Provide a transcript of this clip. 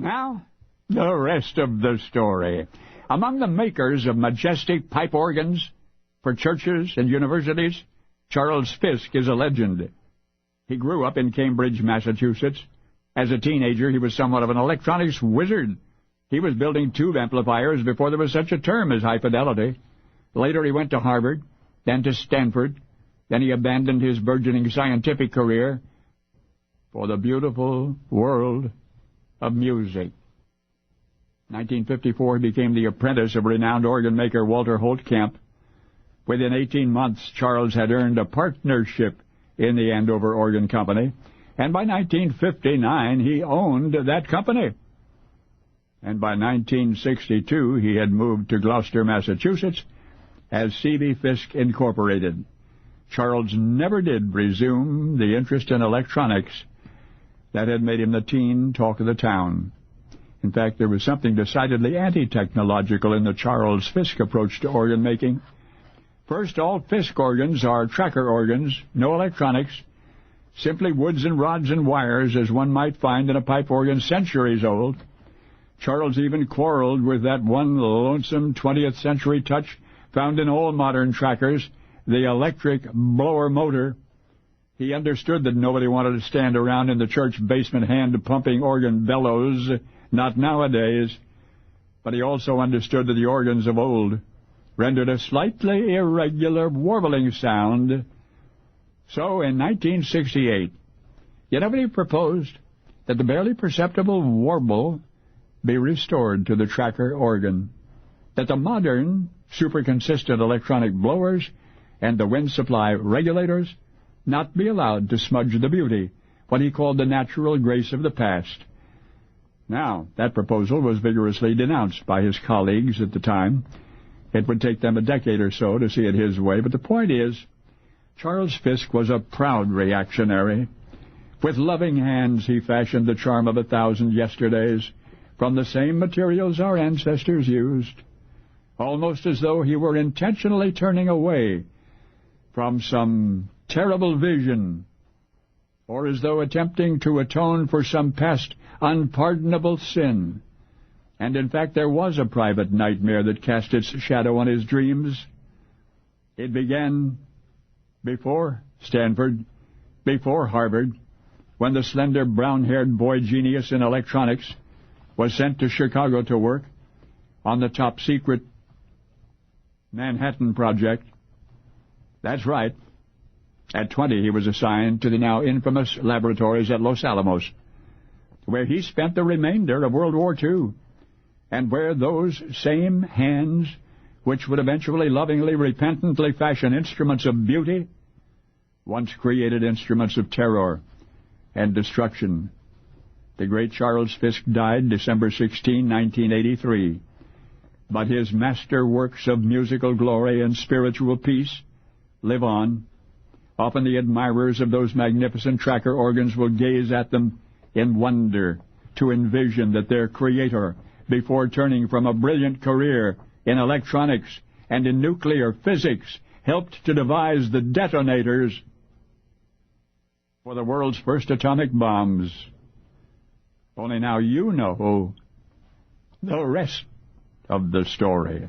Now, the rest of the story. Among the makers of majestic pipe organs for churches and universities, Charles Fisk is a legend. He grew up in Cambridge, Massachusetts. As a teenager, he was somewhat of an electronics wizard. He was building tube amplifiers before there was such a term as high fidelity. Later he went to Harvard, then to Stanford. Then he abandoned his burgeoning scientific career for the beautiful world of music. In 1954, he became the apprentice of renowned organ maker Walter Holtkamp. Within 18 months, Charles had earned a partnership in the Andover Organ Company, and by 1959, he owned that company. And by 1962, he had moved to Gloucester, Massachusetts, as C.B. Fisk Incorporated. Charles never did resume the interest in electronics that had made him the teen talk of the town. In fact, there was something decidedly anti-technological in the Charles Fisk approach to organ making. First, all Fisk organs are tracker organs, no electronics, simply woods and rods and wires as one might find in a pipe organ centuries old. Charles even quarreled with that one lonesome 20th century touch found in all modern trackers, the electric blower motor. He understood that nobody wanted to stand around in the church basement hand-pumping organ bellows, not nowadays. But he also understood that the organs of old rendered a slightly irregular warbling sound. So, in 1968, he proposed that the barely perceptible warble be restored to the tracker organ, that the modern, super-consistent electronic blowers and the wind supply regulators not be allowed to smudge the beauty, what he called the natural grace of the past. Now, that proposal was vigorously denounced by his colleagues at the time. It would take them a decade or so to see it his way, but the point is, Charles Fisk was a proud reactionary. With loving hands he fashioned the charm of 1,000 yesterdays from the same materials our ancestors used, almost as though he were intentionally turning away from some terrible vision, or as though attempting to atone for some past unpardonable sin. And in fact, there was a private nightmare that cast its shadow on his dreams. It began before Stanford, before Harvard, when the slender brown-haired boy genius in electronics was sent to Chicago to work on the top-secret Manhattan Project. That's right. At 20, he was assigned to the now infamous laboratories at Los Alamos, where he spent the remainder of World War II, and where those same hands, which would eventually lovingly, repentantly fashion instruments of beauty, once created instruments of terror and destruction. The great Charles Fisk died December 16, 1983, but his master works of musical glory and spiritual peace live on. Often the admirers of those magnificent tracker organs will gaze at them in wonder to envision that their creator, before turning from a brilliant career in electronics and in nuclear physics, helped to devise the detonators for the world's first atomic bombs. Only now you know the rest of the story.